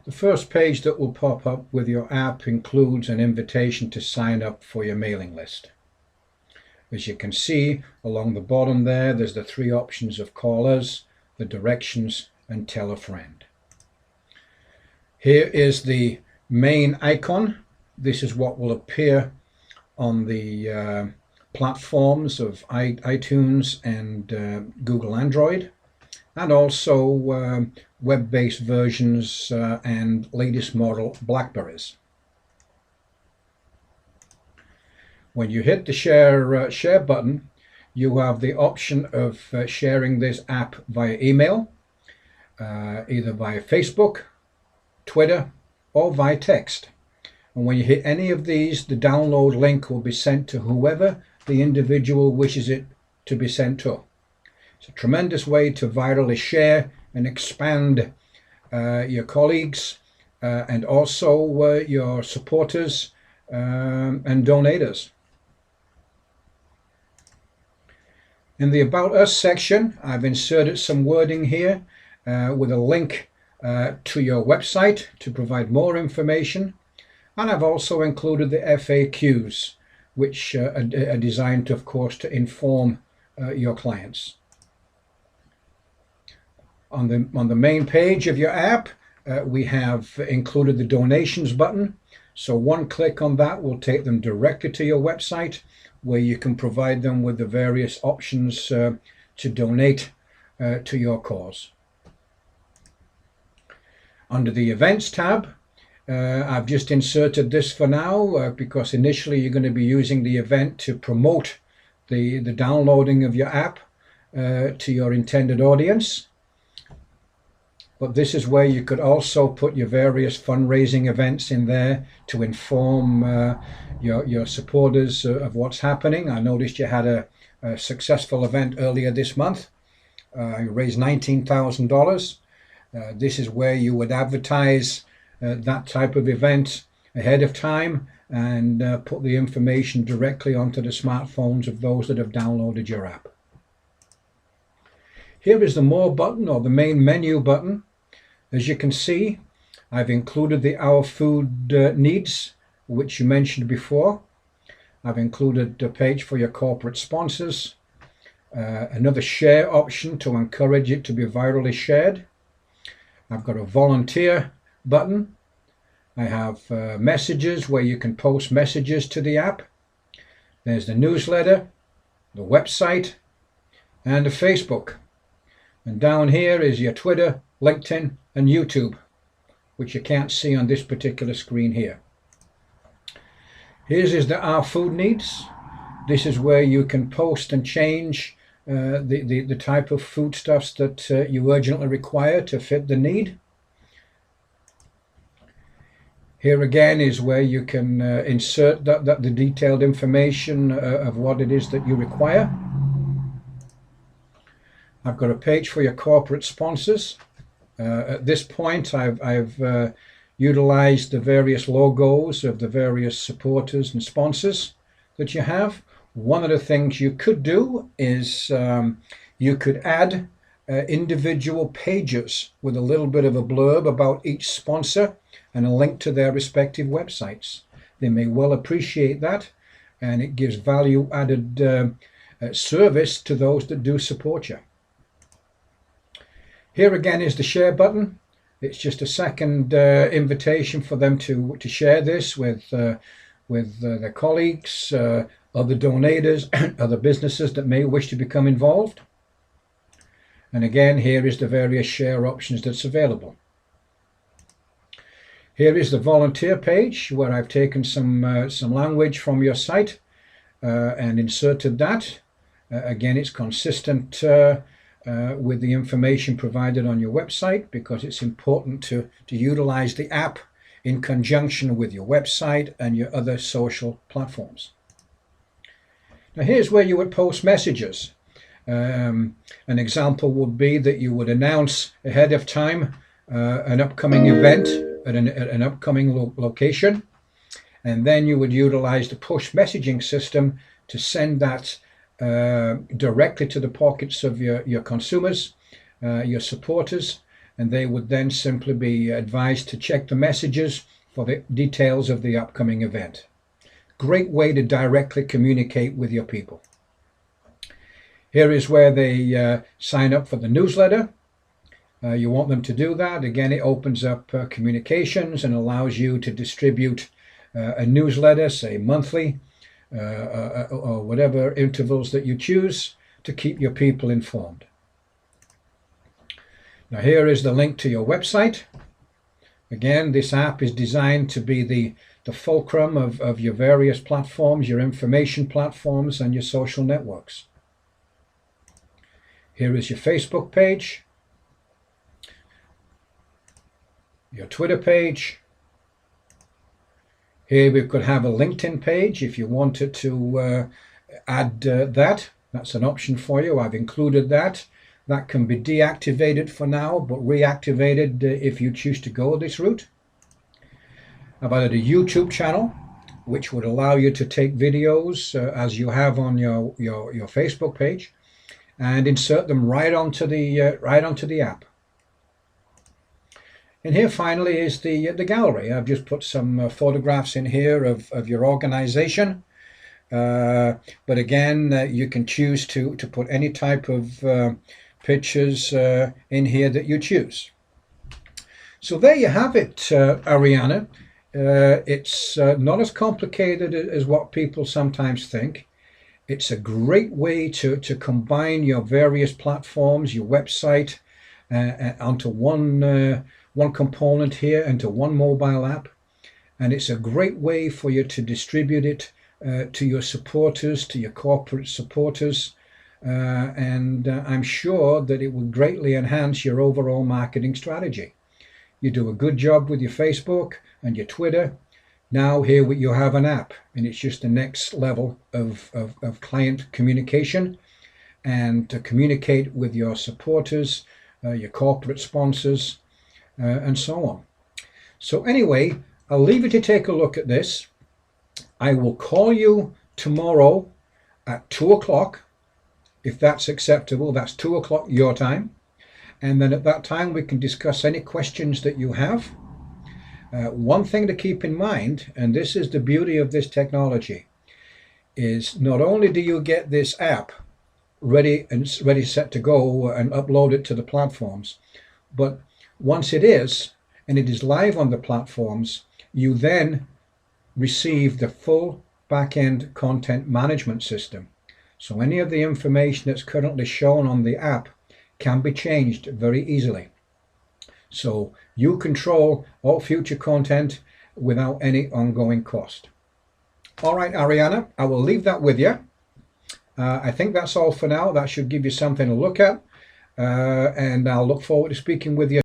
The first page that will pop up with your app includes an invitation to sign up for your mailing list. As you can see along the bottom there's the three options of call us, the directions, and tell a friend. Here is the main icon. This is what will appear on the platforms of iTunes and Google Android, and also web-based versions and latest model Blackberries. When you hit the share button, you have the option of sharing this app via email, either via Facebook, Twitter, or via text. And when you hit any of these, the download link will be sent to whoever the individual wishes it to be sent to. It's a tremendous way to virally share and expand your colleagues and also your supporters and donators. In the About Us section, I've inserted some wording here with a link to your website to provide more information. And I've also included the FAQs, which are designed, of course, to inform your clients. On the main page of your app, we have included the donations button. So one click on that will take them directly to your website, where you can provide them with the various options to donate to your cause. Under the Events tab, I've just inserted this for now because initially you're going to be using the event to promote the downloading of your app to your intended audience. But this is where you could also put your various fundraising events in there to inform your supporters of what's happening. I noticed you had a successful event earlier this month. You raised $19,000. This is where you would advertise that type of event ahead of time and put the information directly onto the smartphones of those that have downloaded your app. Here is the More button, or the main menu button. As you can see, I've included the Our Food Needs, which you mentioned before. I've included a page for your corporate sponsors, another share option to encourage it to be virally shared. I've got a volunteer button. I have messages where you can post messages to the app. There's the newsletter, the website, and the Facebook. And down here is your Twitter, LinkedIn, and YouTube, which you can't see on this particular screen here. Here's the Our Food Needs. This is where you can post and change the type of foodstuffs that you urgently require to fit the need. Here again is where you can insert the detailed information of what it is that you require. I've got a page for your corporate sponsors. At this point, I've utilized the various logos of the various supporters and sponsors that you have. One of the things you could do is you could add individual pages with a little bit of a blurb about each sponsor and a link to their respective websites. They may well appreciate that, and it gives value added service to those that do support you. Here again is the share button. It's just a second invitation for them to share this with their colleagues, other donators, other businesses that may wish to become involved. And again, here is the various share options that's available. Here is the volunteer page where I've taken some language from your site and inserted that. Again, it's consistent with the information provided on your website, because it's important to utilize the app in conjunction with your website and your other social platforms. Now here's where you would post messages. An example would be that you would announce ahead of time an upcoming event at an upcoming location, and then you would utilize the push messaging system to send that directly to the pockets of your consumers, your supporters, and they would then simply be advised to check the messages for the details of the upcoming event. Great way to directly communicate with your people. Here is where they sign up for the newsletter. You want them to do that. Again, it opens up communications and allows you to distribute a newsletter, say monthly, or whatever intervals that you choose to keep your people informed. Now here is the link to your website. Again, this app is designed to be the fulcrum of your various platforms, your information platforms, and your social networks. Here is your Facebook page, your Twitter page. Here we could have a LinkedIn page if you wanted to add that. That's an option for you. I've included that. That can be deactivated for now, but reactivated if you choose to go this route. I've added a YouTube channel, which would allow you to take videos as you have on your Facebook page, and insert them right onto the app. And here finally is the gallery. I've just put some photographs in here of your organization. But again, you can choose to put any type of pictures in here that you choose. So there you have it, Ariana. It's not as complicated as what people sometimes think. It's a great way to combine your various platforms, your website, onto one component here, into one mobile app. And it's a great way for you to distribute it to your supporters, to your corporate supporters. And I'm sure that it will greatly enhance your overall marketing strategy. You do a good job with your Facebook and your Twitter. Now here you have an app, and it's just the next level of client communication, and to communicate with your supporters, your corporate sponsors, and so on. So anyway, I'll leave you to take a look at this. I will call you tomorrow at 2 o'clock, if that's acceptable. That's 2 o'clock your time. And then at that time, we can discuss any questions that you have. One thing to keep in mind, and this is the beauty of this technology, is not only do you get this app ready set to go and upload it to the platforms, but once it is, and it is live on the platforms, you then receive the full back-end content management system. So any of the information that's currently shown on the app can be changed very easily. So you control all future content without any ongoing cost. All right, Ariana, I will leave that with you. I think that's all for now. That should give you something to look at. And I'll look forward to speaking with you